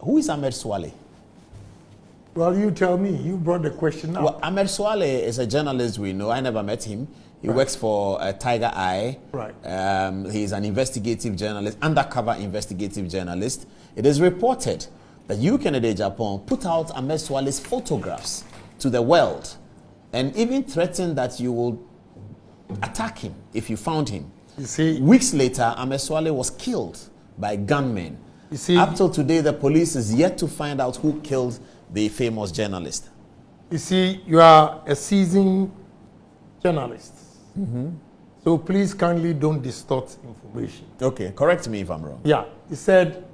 Who is Ahmed Suale? Well, you tell me. You brought the question up. Well, Ahmed Suale is a journalist we know. I never met him. He works for Tiger Eye. Right. He's an investigative journalist, undercover investigative journalist. It is reported that you, Kennedy Agyapong, put out Ahmed Suale's photographs to the world and even threatened that you will attack him if you found him. You see, weeks later, Ahmed Suale was killed by gunmen. You see, up till today, the police is yet to find out who killed the famous journalist. You see, you are a seasoned journalist. So please kindly don't distort information. Okay, correct me if I'm wrong. Yeah, he said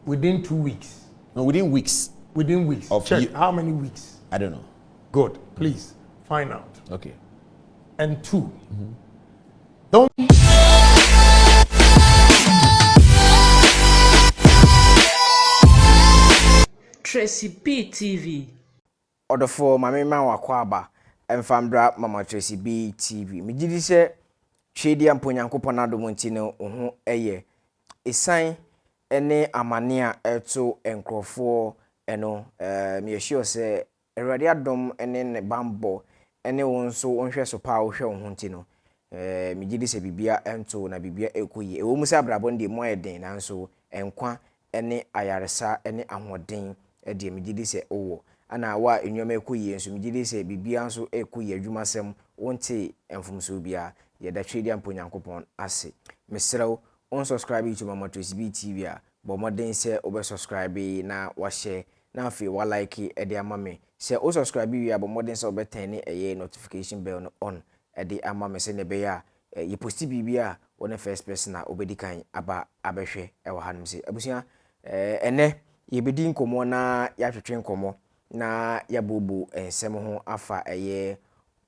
within 2 weeks. No, within weeks. Within weeks. Check how many weeks. I don't know. Good. Please find out. Okay. And 2. Don't. Tracy B TV. Order for Mami Mawakwaba and Famdra Mama Tracy B TV. Mijidi se Chedi Amponyankopon Adomontino oho eye. Esan ene amania eto enkrofo eno me sure se Erade adom ene ne bambo ene wonso wonhwe so pa wo hwe ho ntino. Mijidi se bibia ento na bibia ekoyi. Ewo musa abrabon de mo eden nanso enkwa ene ayaresa ene ahoden ede mijidi se owo ana wa enwoma ekoyi enso mijidi se bibia nso ekoyi adwumasem wonte enfumso bia ye da Chedi Amponyankopon ase mesrew on subscribe to Mama Tracy B TV a bo modern se obe subscribe na wa share na afi wa like e de amame se o subscribe wi abo modern se obe turn eye notification bell no on e de amame se ne be ya ye posti bibia wona first person na obedi kan aba abehwe e wa hanum se abusia ene ye bedi nkomo na ya twetwe nkomo na ya bobu ensem ho afa eye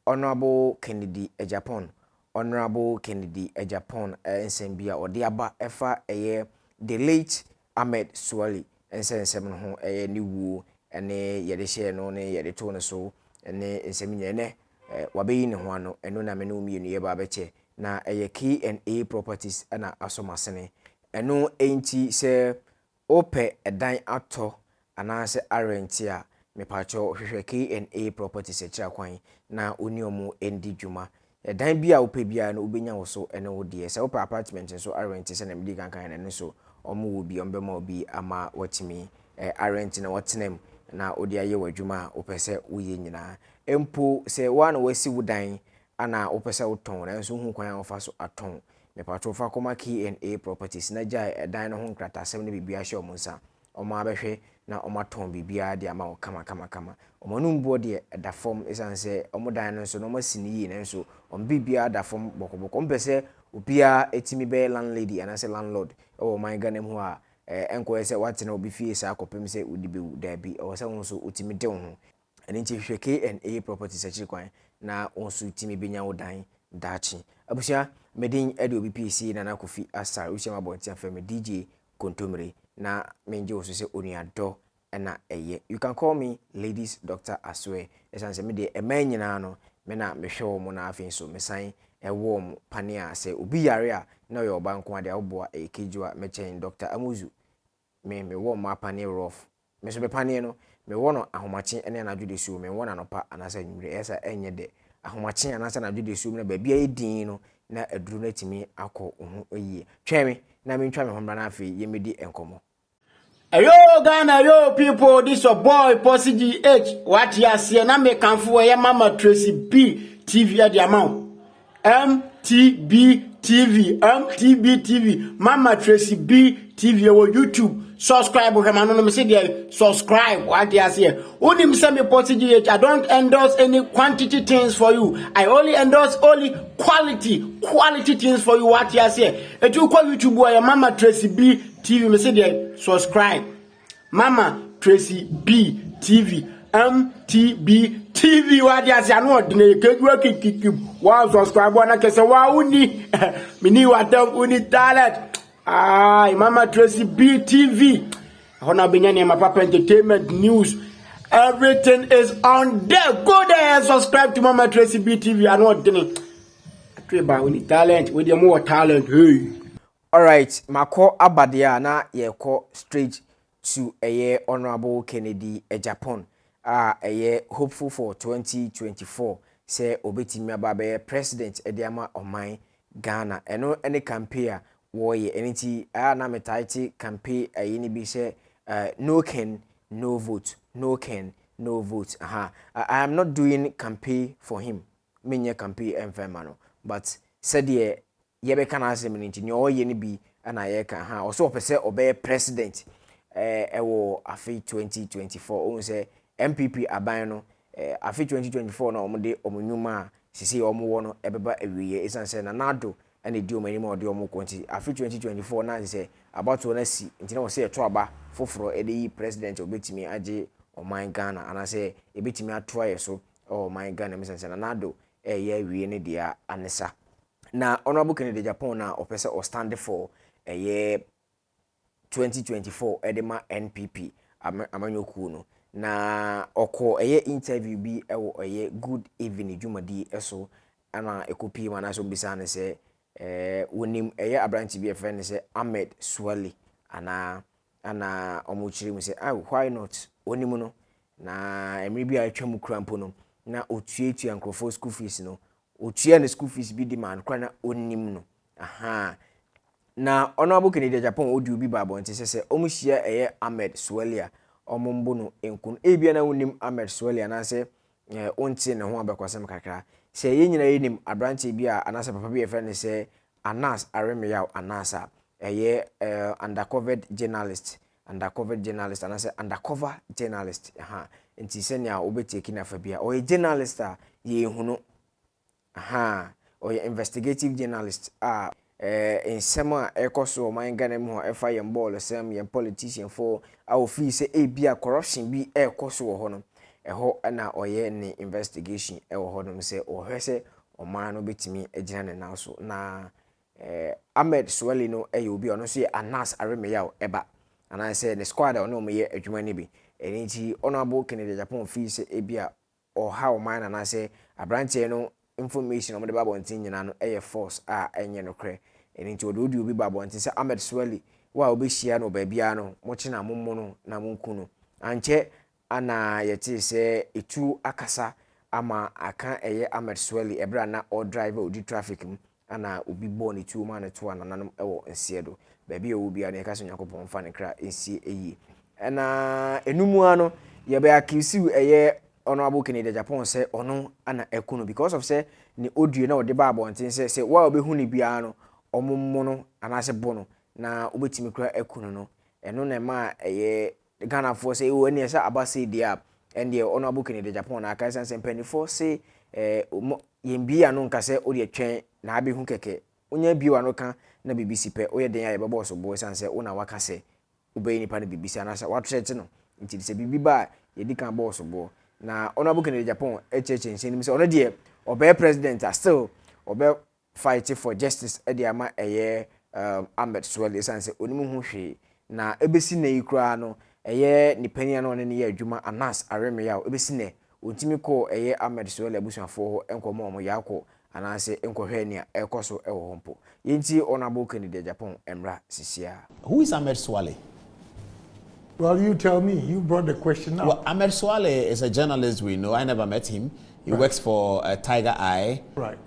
Honorable Kennedy Agyapong Honorable Kennedy Agyapong ensembia odi aba efa eye the late Ahmed Suale ensem no ho eye ni wu ene yede share no ne yede to no so ene ensem nyene wabeyi ne ho ano eno na me no mi ye ba beche na eye K&A properties na asomasene eno enti se ope edan ato anase arentia me pacho hwehwe K&A properties ekira kwan na oni omu endi dwuma dan bia ope bia na obenya wo so ene wo de se ope apartment so arrent se na medi kankan na so omu wo bi ombema obi ama watimi arrent na watenem na odi aye wadwuma opese uye nyina empo se wa na wasi wudan ana opese uton na so hu kwan ofa so aton me pacho fa koma K&A properties na jai dan no ho nkrata asem na bibia hye omunsa omo abehwe na omaton bibia de ama kama omanum bo de da form esanse omodan no so no masini yi na so bibia da form bokoboko mpese obia etimi be landlady anase landlord o man ganem ho a enko ese watena obi fie sa akopem se odibe da bi o se won so otimi de ho eni nti hwe K&A properties akyi kwan na onso timi benya wodan dachi abusia medin ede obi PC na na kofi asar uchema bonti afem DJ Kontomre na menje oso se onuado na eye. You can call me Ladies Dr. Aswe. Esanse me de ema nyina no me na me hwe wo na afin so mesan ewo mo pane a se obi yare a na yo ba nko ade oboa ekejua me chen Dr. Amuzu me wo mo apane rough me so be pane no me wo no ahomache ene na dwude su me wo na no pa anasa nwure esa enye de ahomache anasa na dwude su na ba bia edin no na aduru na timi akọ ohu oyi tweme na me ntwa me hombra na afi yemedi enkomo. Yo Ghana, yo people, this your boy Posse GH. What you see na me kan for ya Mama Tracy B TV at the amount. MTB TV, Mama Tracy B TV on YouTube. Subscribe to him. Me say there subscribe. What you see? Only me say me Posse GH. I don't endorse any quantity things for you. I only endorse only quality things for you. What you see? If you call YouTube boy Mama Tracy B TV, me say there subscribe. Mama Tracy B TV, MTB TV. What you see? I know the keep. Wow, subscribe. Wanna kese wa uni. Mini watam uni talent. Mama Tracy B TV. Hona binyani ma papa entertainment news. Everything is on there. Go there and subscribe to Mama Tracy B TV. I know the Treba uni talent with your more talent. Hey. All right, mako abadia na ye ko straight to a Honorable Kennedy Agyapong a hopeful for 2024 say obetimi aba president ediama oman Ghana eno any campaign wo ye eniti na metaiti campaign ayini bi say no ken no vote, no ken no vote. I am not doing campaign for him, menye campaign emfema, but said ye be can asem nti nyo ye ni bi na ye kan ha also opese obey president ewo afi 2024 o say MPP aban no afi 2024 na omde omunwuma sisi omo no ebeba awiye isan say na nado ene di omanima ode omo konti afi 2024 na say about na si nti na wo say eto aba foforo ede president obetimi age oman Ghana ana say ebetimi atoa yeso oman Ghana misan say na nado ye awiye ne dia anesa na Honorable Kennedy Agyapong na opese o stand for ye 2024 edema NPP amanyoku no na oko eye interview bi ewo eye good evening jumadi eso ana ekopi mana so bisa ne se wonim eye abranti bi efe ne se Ahmed Suale ana omuchiri mu se why not wonim no na emri bi atwam krampo no na otuetu ankrofo school fees no otua ne school fees bi demand kwa na wonim no na Honorable Kennedy Agyapong odi obi babo nti se omuhia eye Ahmed Suale omumbu no enkun ebia na wonim Ahmed Suale na se onti ne ho abekwasem kakra se ye nyina yenim abranche bia anasa papa bi efre ne se Anas Aremyaw Anasa eye undercover journalist anasa undercover journalist nti se nya obeteki na fa bia o journalist ye hunu o investigative journalist in sema ekoso man Ghana mu efa yem ball sem yem politician for our fee say bia corruption bi ekoso wo ho no eho na oye ni investigation wo ho no say o hwese o man no betimi agina ne now so na Ahmed Suale no obi ono so Anas Aremyaw eba and I say the squad no me ye adwuma ni bi eniti Honorable Kennedy Agyapong fee say bia o how man and I say abranche no information on the babo ntin nyina no force enye no kre enti ododi obi babo ntin se Ahmed Suale wa obehia no ba bia no mo chena mommo no na monku no anche ana yeti se etu akasa ama aka Ahmed Suale ebra na o driver odi traffic ana obi bo ne tu ma ne to ananam ewo nsiedo ba bia obi ana ka so Yakobon fa ne kra ensie eyi na enumu ano ye ba akisiu Honorable Kennedy Agyapong say ono ana ekuno because of say ni odue na ode ba abonten say wa obehu ni bia no omommo no anase bono na obetimi kura ekuno no eno na ma Ghana for say o eni say abase dia and the Honorable Kennedy Agyapong na aka say penifo say yembia no nka say ode atwen na abehu keke onya biwa no ka na BBC pe oye den ya bebo so bo say una waka say obey ni pa na BBC anase watrete no nti say bibi ba yedi kan bo so bo na Honorable Kennedy Agyapong echenchen say already obey president still obey fight for justice ediama Ahmed Suale say onimu hu hwe na ebesi na yikura no nipania no ne ye adwuma Anas Aremyaw ebesi ne ontimi ko Ahmed Suale abusuafo ho enkomo omo yakọ anase enkohwe ne ekoso ewo hompo yenti Honorable Kennedy Agyapong emra sisia. Who is Ahmed Suale? Well, you tell me. You brought the question up. Well, Ahmed Suale is a journalist we know. I never met him. He works for Tiger Eye. Right.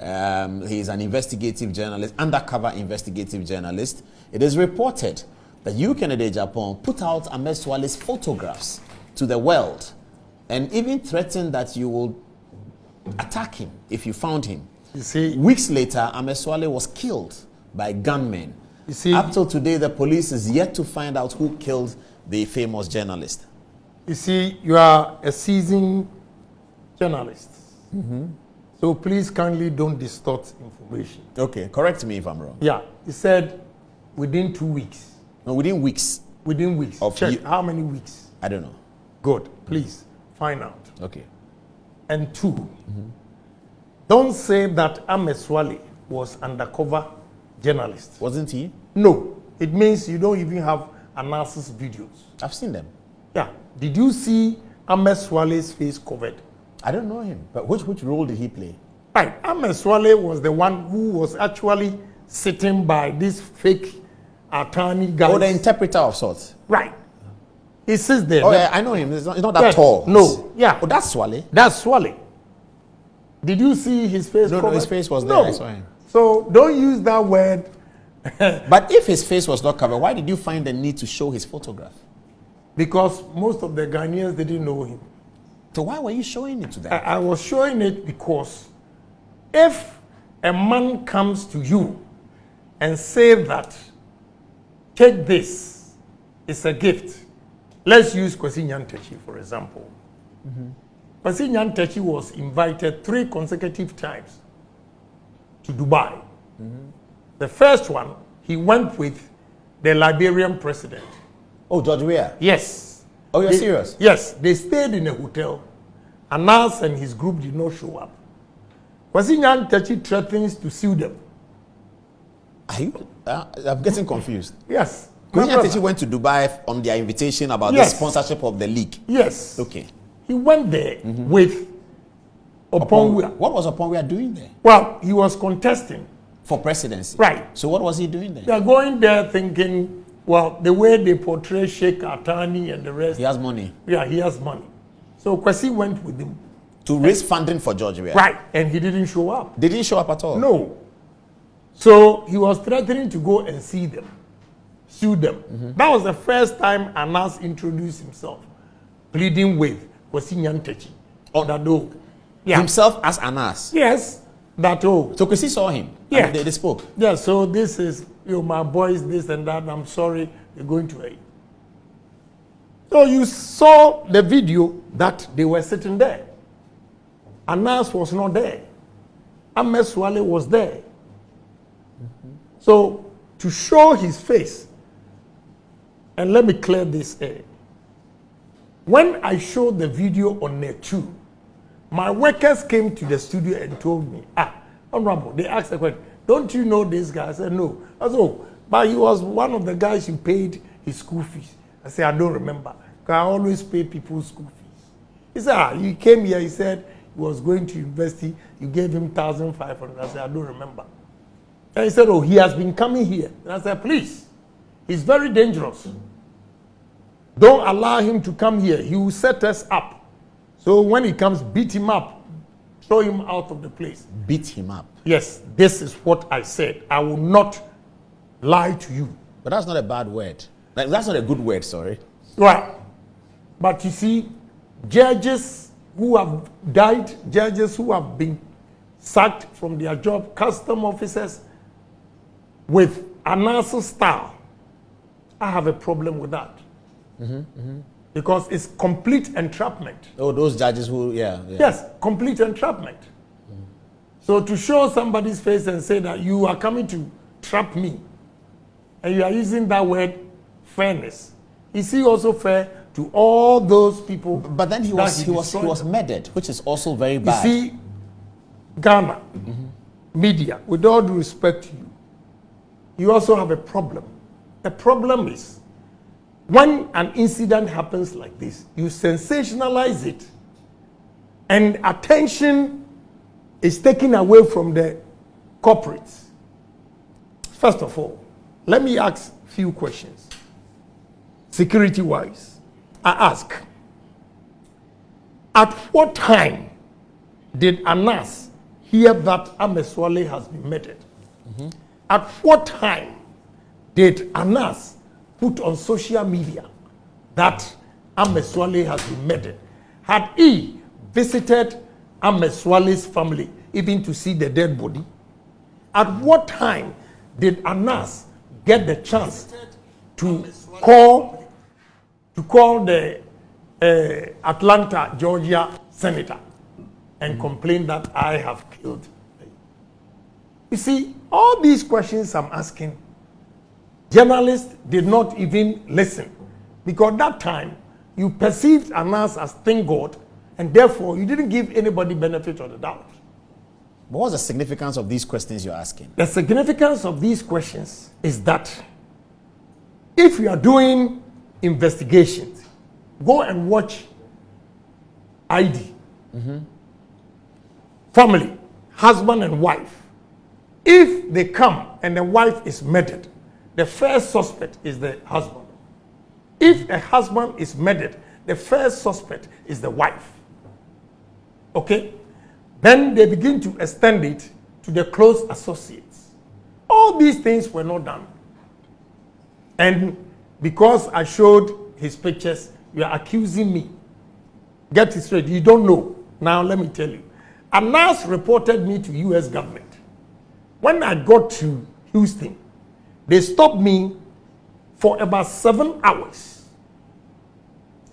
He's an investigative journalist, undercover investigative journalist. It is reported that you, Kennedy Agyapong, put out Ahmed Suale's photographs to the world and even threatened that you will attack him if you found him. You see, weeks later, Ahmed Suale was killed by gunmen. You see, up till today, the police is yet to find out who killed the famous journalist. You see, you are a seasoned journalist. So please kindly don't distort information. Okay, correct me if I'm wrong. Yeah, he said within 2 weeks. No, within weeks. Within weeks. Check how many weeks? I don't know. Good. Please find out. Okay. And 2, don't say that Ahmed Suale was undercover journalist. Wasn't he? No, it means you don't even have analysis videos. I've seen them. Yeah. Did you see Ahmed Suale's face covered? I don't know him, but which role did he play? Right. Ahmed Suale was the one who was actually sitting by this fake attorney guy. Or the interpreter of sorts. Right. He sits there. Oh, yeah, I know him. It's not that tall. No. Yeah. Oh, that's Suale. That's Suale. Did you see his face? No, his face was there. No. I saw him. So don't use that word. But if his face was not covered, why did you find the need to show his photograph? Because most of the Ghanaians didn't know him. So why were you showing it to them? I was showing it because if a man comes to you and say that, take this, it's a gift. Let's use Kwesi Nyantakyi, for example. Kwesi Nyantakyi was invited 3 consecutive times to Dubai. The first one, he went with the Liberian president. Oh, George Weah? Yes. Oh, you're serious? Yes. They stayed in a hotel. Anas and his group did not show up. Kwesi Nyantakyi threatens to sue them. Are you? I'm getting confused. Yes. Kwesi Nyantakyi went to Dubai on their invitation about the sponsorship of the league. Yes. Okay. He went there with Opongwea. What was Opongwea doing there? Well, he was contesting. For presidency. Right. So what was he doing there? They are going there thinking, well, the way they portray Sheikh Atani and the rest. He has money. Yeah, he has money. So Kwesi went with him. To raise funding for George Weah. Right. And he didn't show up. Did he show up at all? No. So he was threatening to go and see them, sue them. That was the first time Anas introduced himself, pleading with Kwesi Nyantakyi. Himself as Anas? Yes. So Kwesi saw him? Yeah. And they spoke? Yeah, so this is, my boys, this and that, I'm sorry, they're going to hate. So you saw the video that they were sitting there. Anas was not there. Ahmed Suale was there. So to show his face, and let me clear this air. When I showed the video on Net 2, my workers came to the studio and told me, Honorable, they asked the question, don't you know this guy? I said, no. I said, oh, but he was one of the guys you paid his school fees. I said, I don't remember. Because I always pay people's school fees. He said, he came here, he said he was going to university, you gave him 1,500. I said, I don't remember. And he said, oh, he has been coming here. And I said, please, he's very dangerous. Don't allow him to come here. He will set us up. So when he comes, beat him up, throw him out of the place. Beat him up? Yes, this is what I said. I will not lie to you. But that's not a bad word. Like, that's not a good word, sorry. Right. But you see, judges who have died, judges who have been sacked from their job, custom officers with Anas style, I have a problem with that. Because it's complete entrapment. Oh, those judges who, yeah. Yes, complete entrapment. So to show somebody's face and say that you are coming to trap me, and you are using that word fairness, is he also fair to all those people? But then he was murdered, which is also very bad. You see, Ghana media, with all due respect to you, you also have a problem. The problem is, when an incident happens like this, you sensationalize it, and attention is taken away from the corporates. First of all, let me ask a few questions. Security-wise, I ask, at what time did Anas hear that Ahmed Suale has been murdered? At what time did Anas put on social media that Ahmed Suale has been murdered? Had he visited Ahmed Suale's family even to see the dead body? At what time did Anas get the chance to call the Atlanta, Georgia senator and complain that I have killed? You see, all these questions I'm asking, journalists did not even listen, because that time you perceived Anas as thin God, and therefore you didn't give anybody benefit of the doubt. But what's the significance of these questions you're asking? The significance of these questions is that if you are doing investigations, go and watch ID, family, husband and wife. If they come and the wife is murdered, the first suspect is the husband. If a husband is murdered, the first suspect is the wife. Okay? Then they begin to extend it to the close associates. All these things were not done. And because I showed his pictures, you are accusing me. Get it straight. You don't know. Now let me tell you. Anas reported me to U.S. government. When I got to Houston, they stopped me for about 7 hours.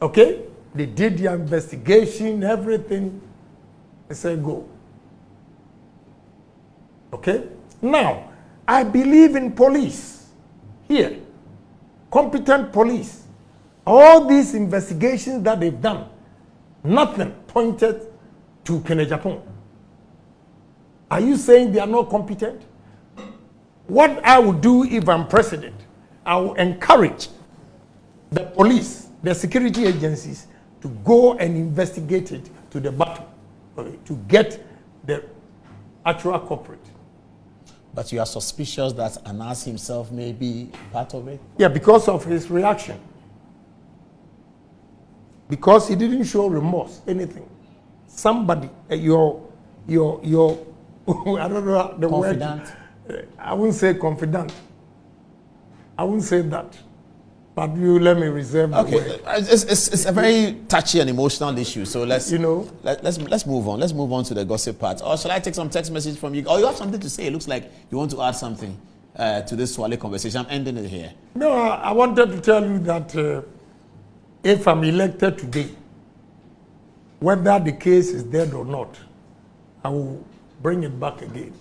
Okay? They did the investigation, everything. They said, go. Okay? Now, I believe in police. Here. Competent police. All these investigations that they've done, nothing pointed to Agyapong. Are you saying they are not competent? What I would do if I'm president, I will encourage the police, the security agencies to go and investigate it to the bottom, okay, to get the actual culprit. But you are suspicious that Anas himself may be part of it? Yeah, because of his reaction. Because he didn't show remorse, anything. Somebody, your I don't know the confidant. word. I wouldn't say confidant. I wouldn't say that. But you let me reserve the word. It's a very touchy and emotional issue. So let's let's move on. Let's move on to the gossip part. Or shall I take some text message from you? Or you have something to say? It looks like you want to add something to this Suale conversation. I'm ending it here. No, I wanted to tell you that if I'm elected today, whether the case is dead or not, I will bring it back again.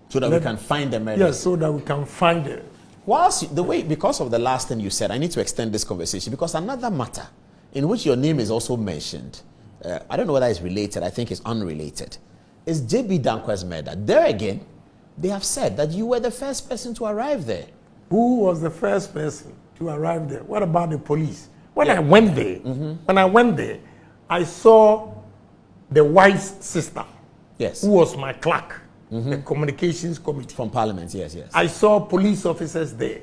So that we can find the murderers. Yes, so that we can find it. Whilst the way, because of the last thing you said, I need to extend this conversation because another matter in which your name is also mentioned, I don't know whether it's related, I think it's unrelated, is JB Dankwa's murder. There again, they have said that you were the first person to arrive there. Who was the first person to arrive there? What about the police? When I went there, I saw the wife's sister, yes, who was my clerk, the communications committee. From Parliament, yes, yes. I saw police officers there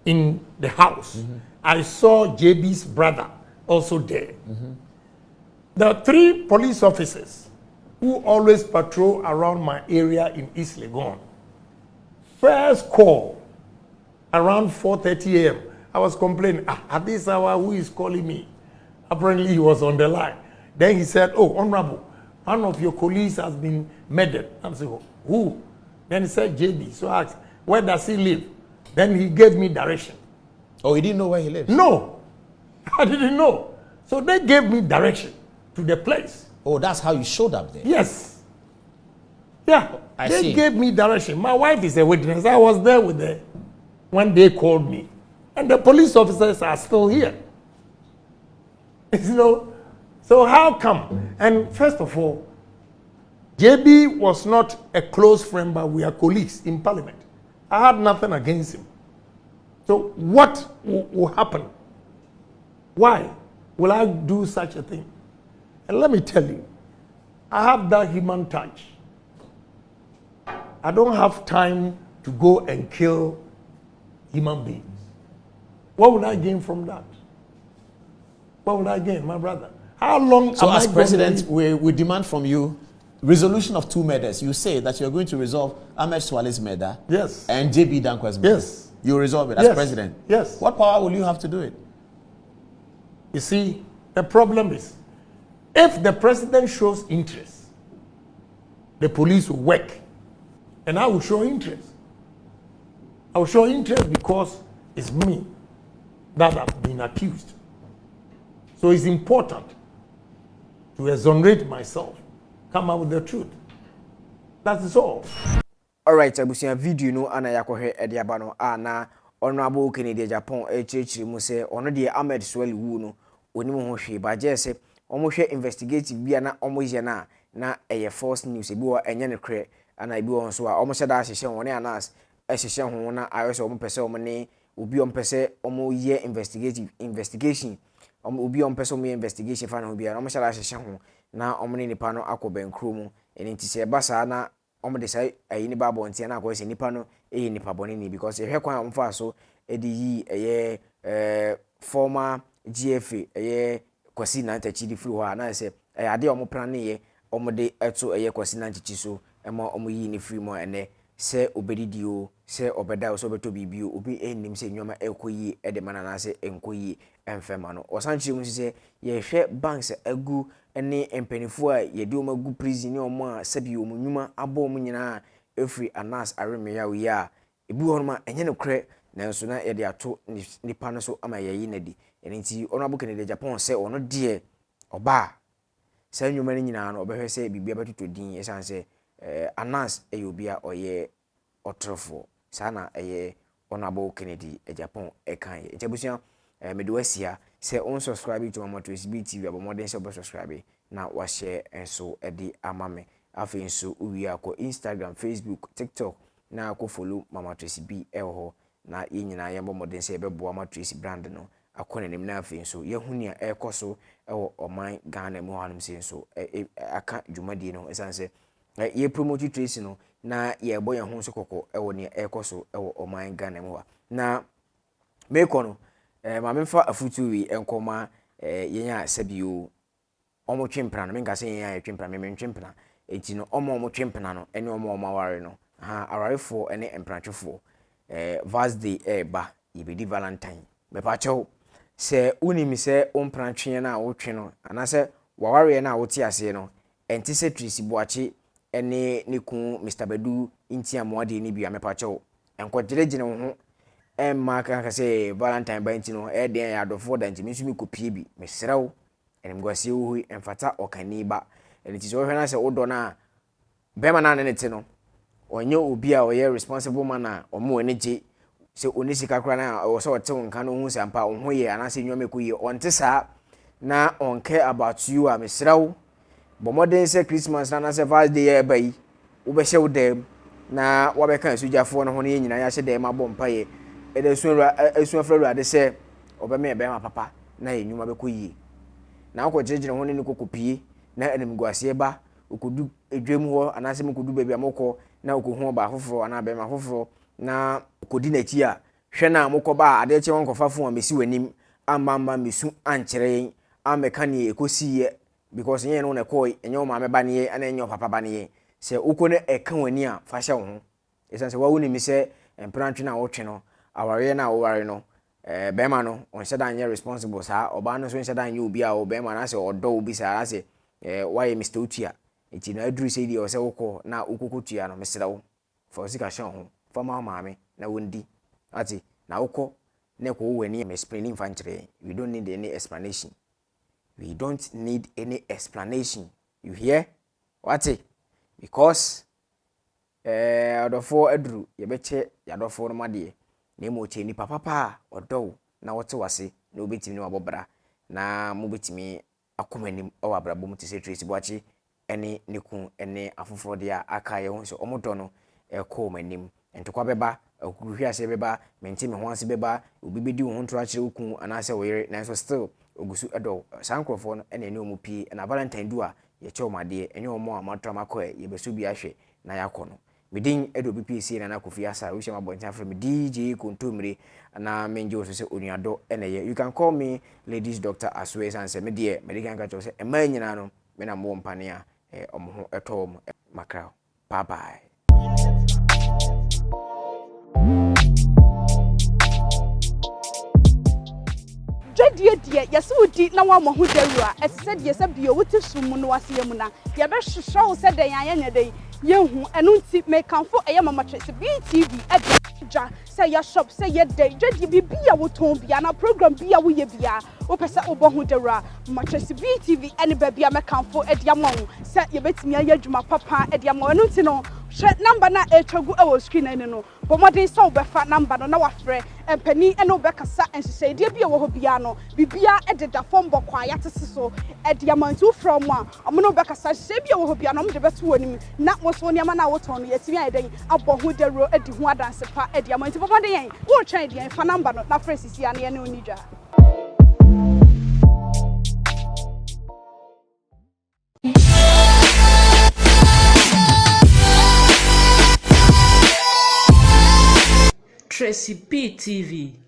in the house. I saw JB's brother also there. There are 3 police officers who always patrol around my area in East Legon. First call, around 4:30 a.m., I was complaining, at this hour, who is calling me? Apparently, he was on the line. Then he said, oh, Honorable, one of your colleagues has been murdered. I said, who? Then he said, JB. So I asked, where does he live? Then he gave me direction. Oh, he didn't know where he lives? No, I didn't know. So they gave me direction to the place. Oh, that's how you showed up there? Yes. Yeah, they gave me direction. My wife is a witness. I was there with them when they called me. And the police officers are still here. You know, so how come? And first of all, JB was not a close friend, but we are colleagues in Parliament. I had nothing against him. So what will happen? Why will I do such a thing? And let me tell you, I have that human touch. I don't have time to go and kill human beings. What would I gain from that? What would I gain, my brother? How long? So as president, we demand from you resolution of 2 murders. You say that you're going to resolve Ahmed Suale's murder. Yes. And JB Dankwa's murder. Yes. You resolve it as president. Yes. What power will you have to do it? You see, the problem is, if the president shows interest, the police will work. And I will show interest. I will show interest because it's me that have been accused. So it's important to exonerate myself, come out with the truth. That is all. All right, abusia video no ana yakohwe ediaba no ana honorable Kennedy Agyapong echechiri mu se ono de Ahmed Suale wu no onimu ho hwe ba je se omo hwe investigative bia na omo ye na eye false news ebi wo enye ne kre ana ebi wo so a omo hyeda ahyehye won Anas ahyehye ho na ayose omo pese omo ne obi omo pese omo ye investigation obi omo pese omo ye investigation fa na obi a omo hyeda ahyehye ho na omo ne nipa no akobenkro mu eni ntise basa na omo de say ayi ni babo ntia na akoyese nipa no eyi nipa boni ni because ehwe kwan omo fa so edi yi eye former GFA kwasi na ntachi free ho na say ade omo plan ye omo de eto kwasi na ntachi so ema omo yi ni free mo ene se obedidi o se obeda o so beto bibi o obi enim se nyoma ekoyi ede mana na se enkoyi emfema no osanchi mu se ye hwe banks agu ene empanifo a ye de omagu prison ni omo a sabi omo nyuma abo omo nyina efri anas areme ya wi a ebi honma enye ne kre nanso na ye de ato nipa no so ama ye yi na di ene nti ono abuke ne de Japan se ono de oba sa nyuma ni nyina no obehwe se bibia betuto din esan se Anas eyobia oye otrofo sana Honorable Kennedy Agyapong ekan ye ebusia meduasia se on subscribe to Mama Tracy TV abomodern se subscribe na wa share enso edi amame afi enso uwi akọ Instagram, Facebook, TikTok na akọ follow Mama Tracy B eho na yenyina ye bomodern se bebo Mama Tracy brand no akọ nanim na afi enso ye hunia ekoso ewo oman Ghana mu hanum se enso aka dwumadi no esanse ye promote Tracy no na ye boy ho so kokko ewo ne ekoso ewo oman Ghana mu na meko no ma memfa afutu wi enkoma yenya sabio omo twempra no menka se yenya twempra me twempra enti no omo twempra no ene omo maware no ararefo ene empratwefo vast day ba yebedi valentine me pacho se unimi se omprantwe na wotwe no anase waware na wote ase no enti se Tracy Boachi ene niku Mr. Bedu inti amwade ni bia me pacho enkogyere ho emma kan say valentine ba inti no den ya adofo da ntimi sumi kopie bi mesrew enim gwase wo emfata okani ba eni ti so hwe say wodo na bema na ne te no onye obi a oye responsible man na omo ene je se onisika kra na o so te nka no hu sampa ho ye anase nywome ko ye onte sa na onke about you a mesrew bomodern say Christmas na say first day ba yi wo be hye wo dem na wo be kan sujafo no ho ne nyina ya hye dem abompa ye esuafra ade se obeme ebe ma papa na enyuma be koyi na akogirigire ho ne kokopie na enimguase ba okodu edwem ho anase mkodu baabi amoko na okohu ba afoforo ana be ma afoforo na okodi na chi a hwe na amoko ba ade che won kofa amesi wanim amamba mesu ankyere ameka ne ekosiye because yen no na koy enyo ma me ba ne ana enyo papa ba ne se ukone eka wani a fa hye ho esanse wa woni mi se emprantwe na wotwe no aware na aware no bema no on shada anye responsible sa oba no so shada anye obi a obema na se odo obi sa na se why Mr. Utia enti na aduru se di o se wokọ na ukokotua no mesra wo for sika hye ho for maame na wondi ati na wokọ na ko wani me explaining fanchire we don't need any explanation. We don't need any explanation. You hear? What? Because adofo adru yebeche yadofo no made na mo che ni papa odo na wote wase na obetimi no abobra na mo betimi akomanim o abrabo mo te se Tracy Boachi ene niku ene afoforo de aka ye ho so omodo no ko manim entokwa beba akuhwi ase beba menti me ho ase beba obi bedi ho ntro akire ukun anase woyere na so still ogusu edo sankrofo no ene ne omupi na valentine du a ye che omade enye omo amatra makoe ye besu bi ahwe na yakono midin edo BPC na Kofi Asa we shema bonta from DJ Kontomire na menjo so se onuado ene ye. You can call me ladies doctor Aswe sanse me de medical ka cho se ema nyina no me na mo mpane a omo ho etom makra. Bye bye. Die yesudi na wa mohu dawura ese de se bio wote sumu no wase mu na ye be hwehwe wo se de yan anya de yehu enu nti me kanfo eye Mama Tracy TV edja say ya shop say ye day dwadi bibia wo ton bia na program bia wo ye bia wo pese obohu dawura Mama Tracy TV ene ba bia me kanfo ediamon say ye betimi aye adwuma papa ediamon enu nti no hwe number na etwagu e wo screen ene no bomodin so be fa number no na wafre empani ene obekasa ensese de bia wo ho bia no bibia ededa form bokwa yatese so ediamantu from a omono bekasa se bia wo ho bia no mde beto wonim na wo so niama na wo ton no yetimi ayeden abohu dawuro edi hu adanse pa ediamantu bomodin yen wo twen de fa number no na frɛ sisi ane ene onidwa. Tracy TV.